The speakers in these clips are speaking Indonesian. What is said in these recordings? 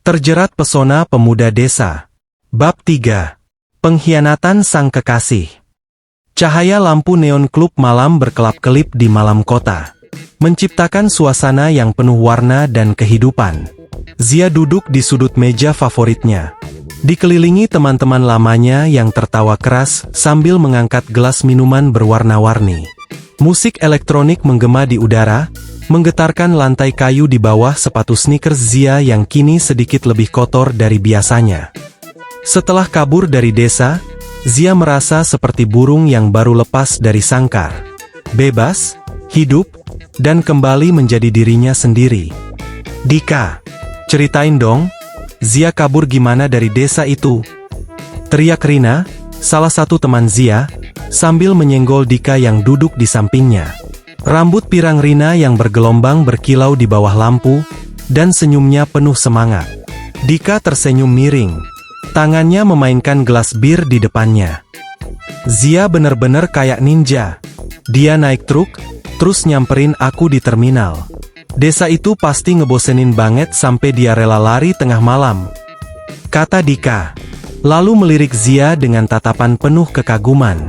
Terjerat pesona pemuda desa. Bab 3. Pengkhianatan sang kekasih. Cahaya lampu neon klub malam berkelap-kelip di malam kota, menciptakan suasana yang penuh warna dan kehidupan. Zia duduk di sudut meja favoritnya, dikelilingi teman-teman lamanya yang tertawa keras sambil mengangkat gelas minuman berwarna-warni. Musik elektronik menggema di udara, menggetarkan lantai kayu di bawah sepatu sneakers Zia yang kini sedikit lebih kotor dari biasanya. Setelah kabur dari desa, Zia merasa seperti burung yang baru lepas dari sangkar. Bebas, hidup, dan kembali menjadi dirinya sendiri. "Dika, ceritain dong, Zia kabur gimana dari desa itu?" teriak Rina, salah satu teman Zia, sambil menyenggol Dika yang duduk di sampingnya. Rambut pirang Rina yang bergelombang berkilau di bawah lampu, dan senyumnya penuh semangat. Dika tersenyum miring, tangannya memainkan gelas bir di depannya. "Zia bener-bener kayak ninja. Dia naik truk, terus nyamperin aku di terminal. Desa itu pasti ngebosenin banget sampai dia rela lari tengah malam," kata Dika, lalu melirik Zia dengan tatapan penuh kekaguman.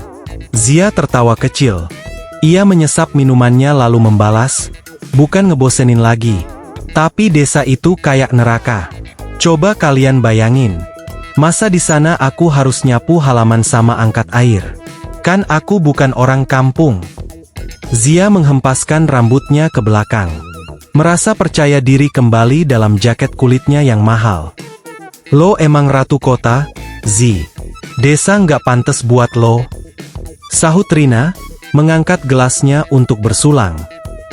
Zia tertawa kecil. Ia menyesap minumannya lalu membalas, "Bukan ngebosenin lagi. Tapi desa itu kayak neraka. Coba kalian bayangin. Masa di sana aku harus nyapu halaman sama angkat air? Kan aku bukan orang kampung." Zia menghempaskan rambutnya ke belakang, merasa percaya diri kembali dalam jaket kulitnya yang mahal. "Lo emang ratu kota, Zi. Desa nggak pantes buat lo," sahut Rina, mengangkat gelasnya untuk bersulang.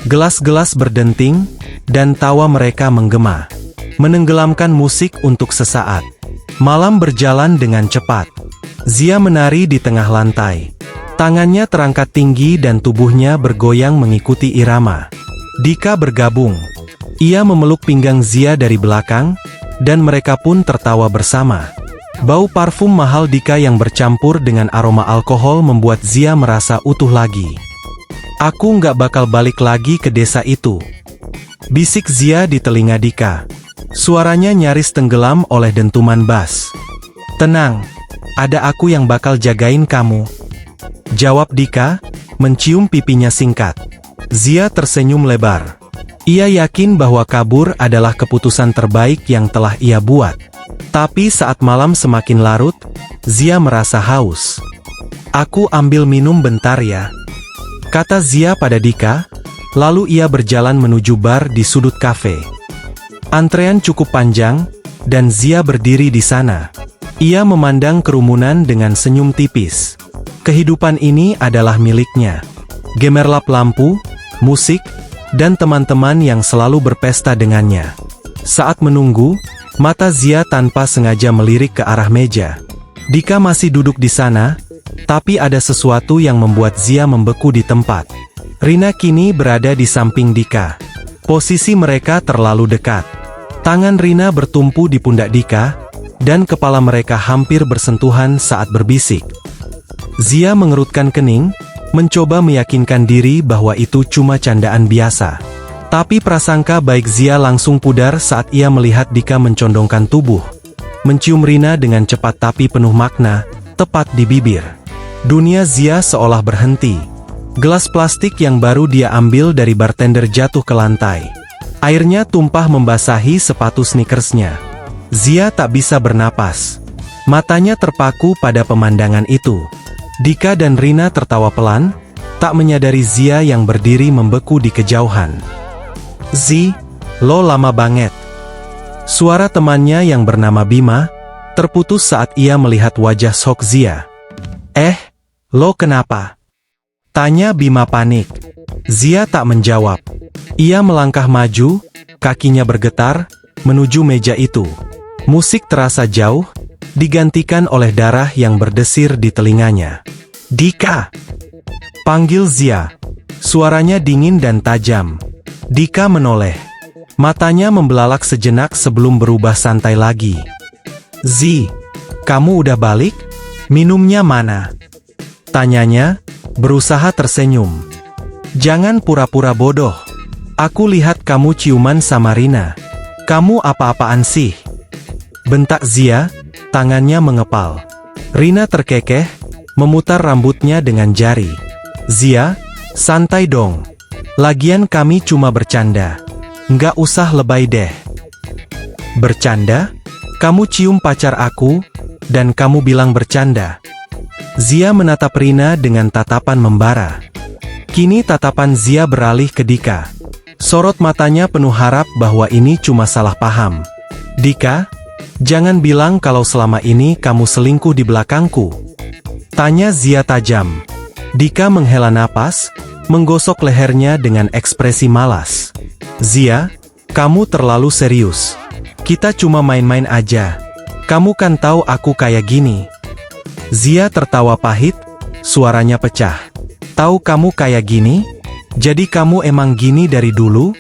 Gelas-gelas berdenting, dan tawa mereka menggema, menenggelamkan musik untuk sesaat. Malam berjalan dengan cepat. Zia menari di tengah lantai. Tangannya terangkat tinggi dan tubuhnya bergoyang mengikuti irama. Dika bergabung. Ia memeluk pinggang Zia dari belakang, dan mereka pun tertawa bersama. Bau parfum mahal Dika yang bercampur dengan aroma alkohol membuat Zia merasa utuh lagi. "Aku nggak bakal balik lagi ke desa itu," bisik Zia di telinga Dika. Suaranya nyaris tenggelam oleh dentuman bass. "Tenang, ada aku yang bakal jagain kamu," jawab Dika, mencium pipinya singkat. Zia tersenyum lebar. Ia yakin bahwa kabur adalah keputusan terbaik yang telah ia buat. Tapi saat malam semakin larut, Zia merasa haus. "Aku ambil minum bentar ya," kata Zia pada Dika, lalu ia berjalan menuju bar di sudut kafe. Antrean cukup panjang, dan Zia berdiri di sana. Ia memandang kerumunan dengan senyum tipis. Kehidupan ini adalah miliknya. Gemerlap lampu, musik, dan teman-teman yang selalu berpesta dengannya. Saat menunggu, mata Zia tanpa sengaja melirik ke arah meja. Dika masih duduk di sana, tapi ada sesuatu yang membuat Zia membeku di tempat. Rina kini berada di samping Dika. Posisi mereka terlalu dekat. Tangan Rina bertumpu di pundak Dika, dan kepala mereka hampir bersentuhan saat berbisik. Zia mengerutkan kening, mencoba meyakinkan diri bahwa itu cuma candaan biasa. Tapi prasangka baik Zia langsung pudar saat ia melihat Dika mencondongkan tubuh, mencium Rina dengan cepat tapi penuh makna, tepat di bibir. Dunia Zia seolah berhenti. Gelas plastik yang baru dia ambil dari bartender jatuh ke lantai. Airnya tumpah membasahi sepatu sneakersnya. Zia tak bisa bernapas. Matanya terpaku pada pemandangan itu. Dika dan Rina tertawa pelan, tak menyadari Zia yang berdiri membeku di kejauhan. "Zi, lo lama banget." Suara temannya yang bernama Bima terputus saat ia melihat wajah shock Zia. Lo kenapa?" tanya Bima panik. Zia tak menjawab. Ia melangkah maju, kakinya bergetar, menuju meja itu. Musik terasa jauh, digantikan oleh darah yang berdesir di telinganya. "Dika!" panggil Zia. Suaranya dingin dan tajam. Dika menoleh. Matanya membelalak sejenak sebelum berubah santai lagi. "Zi, kamu udah balik? Minumnya mana?" tanyanya, berusaha tersenyum. "Jangan pura-pura bodoh. Aku lihat kamu ciuman sama Rina. Kamu apa-apaan sih?" bentak Zia, tangannya mengepal. Rina terkekeh, memutar rambutnya dengan jari. Zia, santai dong. Lagian kami cuma bercanda. Nggak usah lebay deh. Bercanda? Kamu cium pacar aku, dan kamu bilang bercanda. Zia menatap Rina dengan tatapan membara. Kini tatapan Zia beralih ke Dika. Sorot matanya penuh harap bahwa ini cuma salah paham. Dika, jangan bilang kalau selama ini kamu selingkuh di belakangku. Tanya Zia tajam. Dika menghela napas, menggosok lehernya dengan ekspresi malas. Zia, kamu terlalu serius. Kita cuma main-main aja. Kamu kan tahu aku kayak gini. Zia tertawa pahit, suaranya pecah. Tahu kamu kayak gini? Jadi kamu emang gini dari dulu?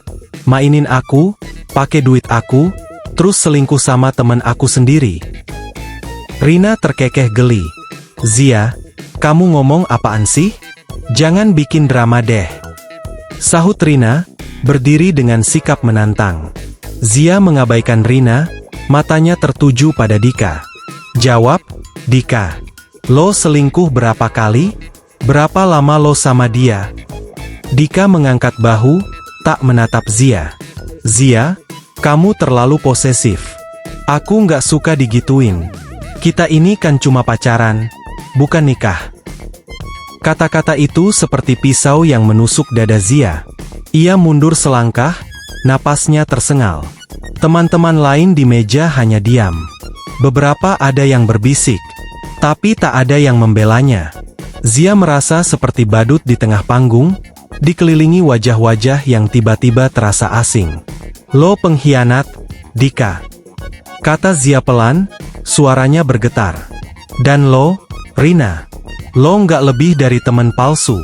Mainin aku, pakai duit aku, terus selingkuh sama temen aku sendiri. Rina terkekeh geli. Zia, kamu ngomong apaan sih? Jangan bikin drama deh. Sahut Rina, berdiri dengan sikap menantang. Zia mengabaikan Rina, matanya tertuju pada Dika. Jawab, Dika. Lo selingkuh berapa kali? Berapa lama lo sama dia? Dika mengangkat bahu, tak menatap Zia. Zia, kamu terlalu posesif. Aku nggak suka digituin. Kita ini kan cuma pacaran, bukan nikah. Kata-kata itu seperti pisau yang menusuk dada Zia. Ia mundur selangkah, napasnya tersengal. Teman-teman lain di meja hanya diam. Beberapa ada yang berbisik, tapi tak ada yang membelanya. Zia merasa seperti badut di tengah panggung, dikelilingi wajah-wajah yang tiba-tiba terasa asing. Lo pengkhianat, Dika. Kata Zia pelan, suaranya bergetar. Dan lo, Rina. Lo nggak lebih dari teman palsu.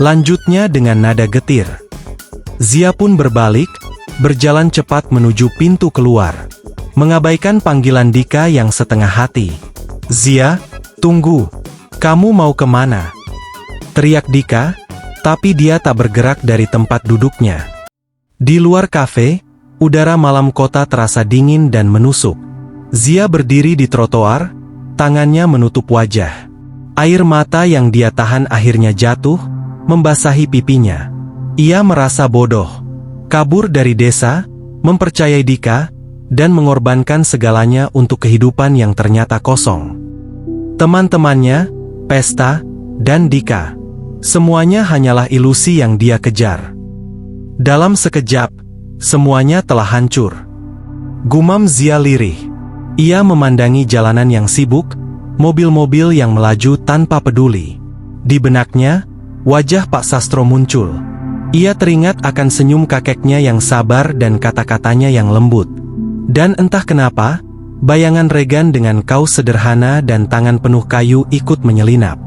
Lanjutnya dengan nada getir. Zia pun berbalik, berjalan cepat menuju pintu keluar. Mengabaikan panggilan Dika yang setengah hati. Zia, tunggu. Kamu mau kemana? Teriak Dika, tapi dia tak bergerak dari tempat duduknya. Di luar kafe, udara malam kota terasa dingin dan menusuk. Zia berdiri di trotoar, tangannya menutup wajah. Air mata yang dia tahan akhirnya jatuh, membasahi pipinya. Ia merasa bodoh. Kabur dari desa, mempercayai Dika, dan mengorbankan segalanya untuk kehidupan yang ternyata kosong. Teman-temannya, pesta, dan Dika. Semuanya hanyalah ilusi yang dia kejar. Dalam sekejap, semuanya telah hancur. Gumam Zia lirih. Ia memandangi jalanan yang sibuk, mobil-mobil yang melaju tanpa peduli. Di benaknya, wajah Pak Sastro muncul. Ia teringat akan senyum kakeknya yang sabar dan kata-katanya yang lembut. Dan entah kenapa, bayangan Regan dengan kaos sederhana dan tangan penuh kayu ikut menyelinap.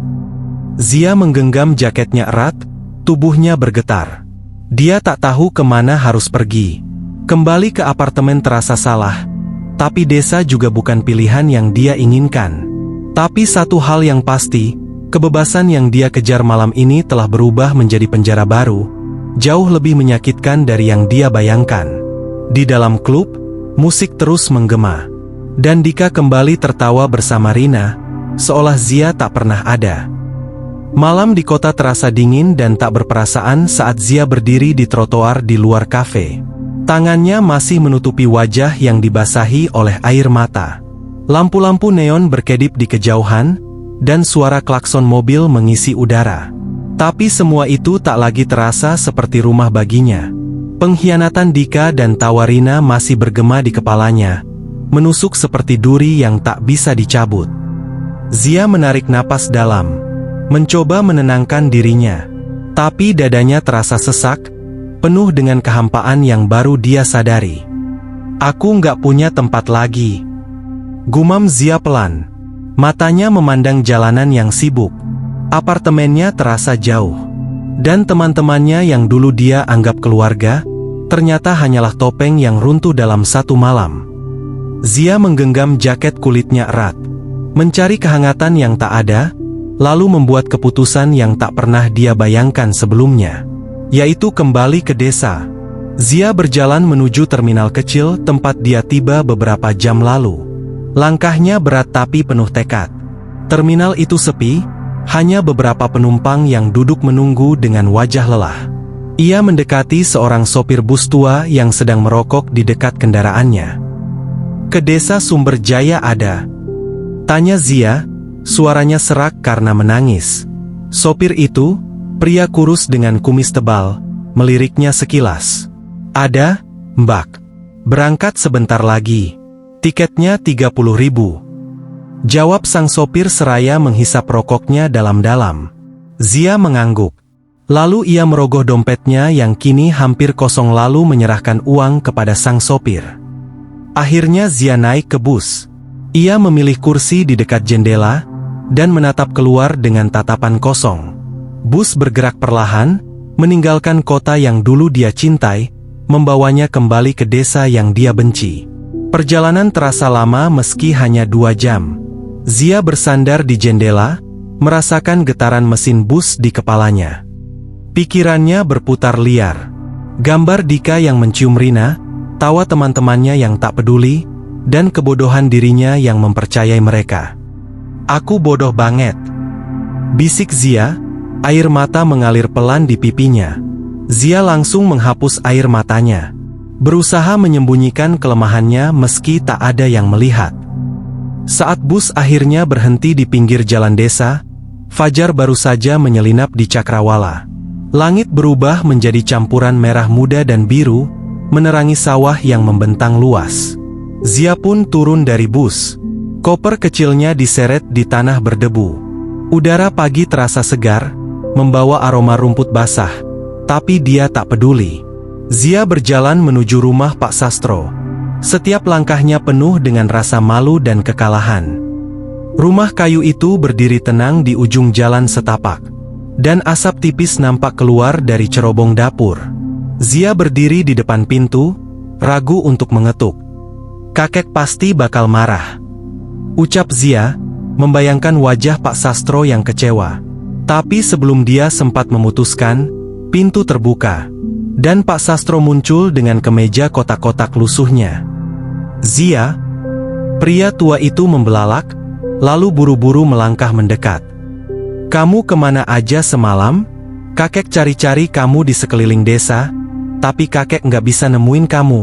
Zia menggenggam jaketnya erat, tubuhnya bergetar. Dia tak tahu kemana harus pergi. Kembali ke apartemen terasa salah, tapi desa juga bukan pilihan yang dia inginkan. Tapi satu hal yang pasti, kebebasan yang dia kejar malam ini telah berubah menjadi penjara baru, jauh lebih menyakitkan dari yang dia bayangkan. Di dalam klub, musik terus menggema. Dan Dika kembali tertawa bersama Rina, seolah Zia tak pernah ada. Malam di kota terasa dingin dan tak berperasaan saat Zia berdiri di trotoar di luar kafe. Tangannya masih menutupi wajah yang dibasahi oleh air mata. Lampu-lampu neon berkedip di kejauhan, dan suara klakson mobil mengisi udara. Tapi semua itu tak lagi terasa seperti rumah baginya. Pengkhianatan Dika dan tawa Rina masih bergema di kepalanya, menusuk seperti duri yang tak bisa dicabut. Zia menarik napas dalam, mencoba menenangkan dirinya. Tapi dadanya terasa sesak, penuh dengan kehampaan yang baru dia sadari. Aku nggak punya tempat lagi. Gumam Zia pelan. Matanya memandang jalanan yang sibuk. Apartemennya terasa jauh. Dan teman-temannya yang dulu dia anggap keluarga, ternyata hanyalah topeng yang runtuh dalam satu malam. Zia menggenggam jaket kulitnya erat. Mencari kehangatan yang tak ada, lalu membuat keputusan yang tak pernah dia bayangkan sebelumnya. Yaitu kembali ke desa. Zia berjalan menuju terminal kecil tempat dia tiba beberapa jam lalu. Langkahnya berat tapi penuh tekad. Terminal itu sepi, hanya beberapa penumpang yang duduk menunggu dengan wajah lelah. Ia mendekati seorang sopir bus tua yang sedang merokok di dekat kendaraannya. "Ke desa Sumber Jaya ada?" tanya Zia, suaranya serak karena menangis. Sopir itu, pria kurus dengan kumis tebal, meliriknya sekilas. "Ada, Mbak. Berangkat sebentar lagi. Tiketnya 30.000. Jawab sang sopir seraya menghisap rokoknya dalam-dalam. Zia mengangguk. Lalu ia merogoh dompetnya yang kini hampir kosong lalu menyerahkan uang kepada sang sopir. Akhirnya Zia naik ke bus. Ia memilih kursi di dekat jendela, dan menatap keluar dengan tatapan kosong. Bus bergerak perlahan, meninggalkan kota yang dulu dia cintai, membawanya kembali ke desa yang dia benci. Perjalanan terasa lama meski hanya 2 jam. Zia bersandar di jendela, merasakan getaran mesin bus di kepalanya. Pikirannya berputar liar. Gambar Dika yang mencium Rina, tawa teman-temannya yang tak peduli, dan kebodohan dirinya yang mempercayai mereka. "Aku bodoh banget," bisik Zia, air mata mengalir pelan di pipinya. Zia langsung menghapus air matanya. Berusaha menyembunyikan kelemahannya meski tak ada yang melihat. Saat bus akhirnya berhenti di pinggir jalan desa, fajar baru saja menyelinap di cakrawala. Langit berubah menjadi campuran merah muda dan biru, menerangi sawah yang membentang luas. Zia pun turun dari bus. Koper kecilnya diseret di tanah berdebu. Udara pagi terasa segar, membawa aroma rumput basah, tapi dia tak peduli. Zia berjalan menuju rumah Pak Sastro. Setiap langkahnya penuh dengan rasa malu dan kekalahan. Rumah kayu itu berdiri tenang di ujung jalan setapak, dan asap tipis nampak keluar dari cerobong dapur. Zia berdiri di depan pintu, ragu untuk mengetuk. Kakek pasti bakal marah, ucap Zia, membayangkan wajah Pak Sastro yang kecewa. Tapi sebelum dia sempat memutuskan, pintu terbuka, dan Pak Sastro muncul dengan kemeja kotak-kotak lusuhnya. "Zia," pria tua itu membelalak, lalu buru-buru melangkah mendekat. "Kamu kemana aja semalam? Kakek cari-cari kamu di sekeliling desa, tapi kakek nggak bisa nemuin kamu."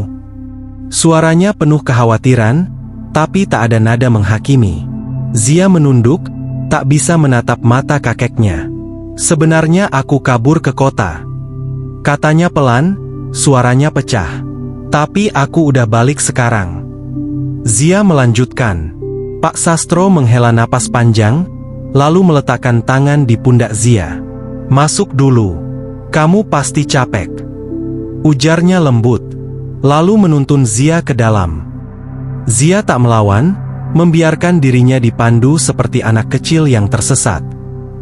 Suaranya penuh kekhawatiran, tapi tak ada nada menghakimi. Zia menunduk, tak bisa menatap mata kakeknya. "Sebenarnya aku kabur ke kota," katanya pelan, suaranya pecah. "Tapi aku udah balik sekarang." Zia melanjutkan. Pak Sastro menghela napas panjang, lalu meletakkan tangan di pundak Zia. "Masuk dulu. Kamu pasti capek," ujarnya lembut, lalu menuntun Zia ke dalam. Zia tak melawan, membiarkan dirinya dipandu seperti anak kecil yang tersesat.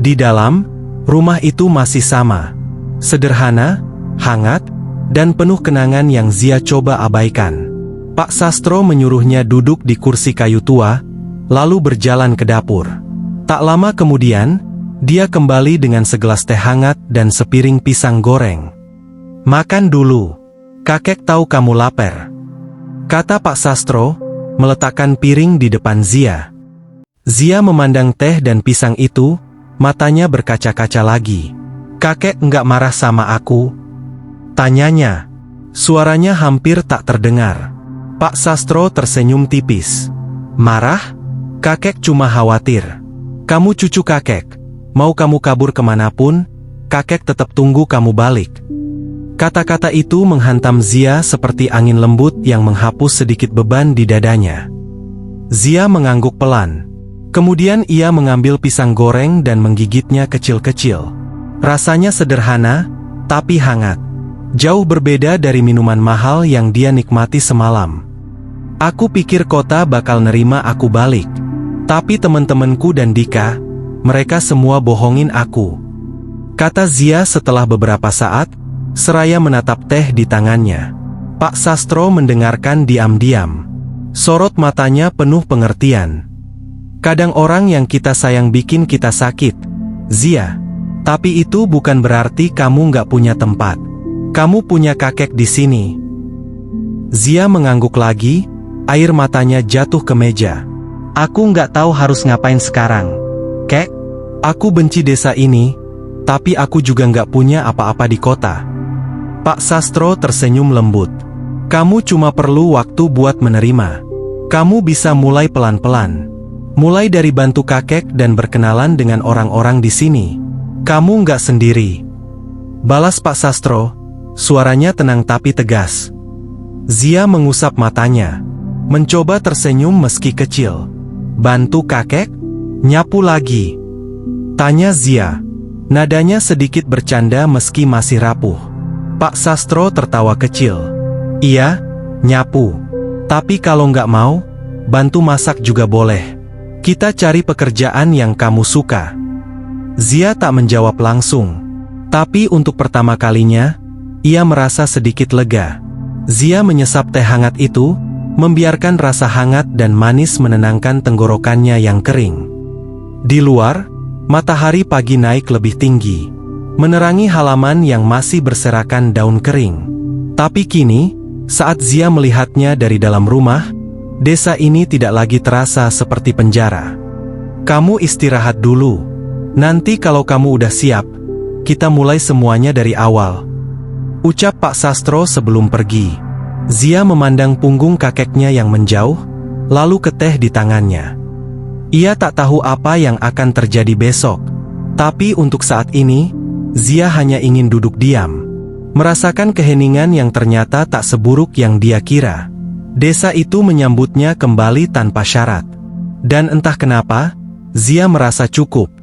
Di dalam, rumah itu masih sama. Sederhana, hangat, dan penuh kenangan yang Zia coba abaikan. Pak Sastro menyuruhnya duduk di kursi kayu tua, lalu berjalan ke dapur. Tak lama kemudian, dia kembali dengan segelas teh hangat dan sepiring pisang goreng. "Makan dulu. Kakek tahu kamu lapar," kata Pak Sastro, meletakkan piring di depan Zia. Zia memandang teh dan pisang itu, matanya berkaca-kaca lagi. "Kakek nggak marah sama aku?" tanyanya. Suaranya hampir tak terdengar. Pak Sastro tersenyum tipis. "Marah? Kakek cuma khawatir. Kamu cucu kakek. Mau kamu kabur kemanapun, kakek tetap tunggu kamu balik." Kata-kata itu menghantam Zia seperti angin lembut yang menghapus sedikit beban di dadanya. Zia mengangguk pelan. Kemudian ia mengambil pisang goreng dan menggigitnya kecil-kecil. Rasanya sederhana, tapi hangat. Jauh berbeda dari minuman mahal yang dia nikmati semalam. "Aku pikir kota bakal nerima aku balik. Tapi teman-temanku dan Dika, mereka semua bohongin aku," kata Zia setelah beberapa saat, seraya menatap teh di tangannya. Pak Sastro mendengarkan diam-diam. Sorot matanya penuh pengertian. "Kadang orang yang kita sayang bikin kita sakit, Zia. Tapi itu bukan berarti kamu nggak punya tempat. Kamu punya kakek di sini. Zia mengangguk lagi, air matanya jatuh ke meja. Aku nggak tahu harus ngapain sekarang. Kek, aku benci desa ini, tapi aku juga nggak punya apa-apa di kota. Pak Sastro tersenyum lembut. Kamu cuma perlu waktu buat menerima. Kamu bisa mulai pelan-pelan. Mulai dari bantu kakek dan berkenalan dengan orang-orang di sini. Kamu nggak sendiri. Balas Pak Sastro, suaranya tenang tapi tegas. Zia mengusap matanya, mencoba tersenyum meski kecil. Bantu kakek? Nyapu lagi? Tanya Zia. Nadanya sedikit bercanda meski masih rapuh. Pak Sastro tertawa kecil. Iya, nyapu. Tapi kalau nggak mau, bantu masak juga boleh. Kita cari pekerjaan yang kamu suka. Zia tak menjawab langsung. Tapi untuk pertama kalinya, ia merasa sedikit lega. Zia menyesap teh hangat itu, membiarkan rasa hangat dan manis menenangkan tenggorokannya yang kering. Di luar, matahari pagi naik lebih tinggi, menerangi halaman yang masih berserakan daun kering. Tapi kini, saat Zia melihatnya dari dalam rumah, desa ini tidak lagi terasa seperti penjara. Kamu istirahat dulu. Nanti kalau kamu udah siap, kita mulai semuanya dari awal. Ucap Pak Sastro sebelum pergi. Zia memandang punggung kakeknya yang menjauh, lalu ke teh di tangannya. Ia tak tahu apa yang akan terjadi besok. Tapi untuk saat ini, Zia hanya ingin duduk diam, merasakan keheningan yang ternyata tak seburuk yang dia kira. Desa itu menyambutnya kembali tanpa syarat. Dan entah kenapa, Zia merasa cukup.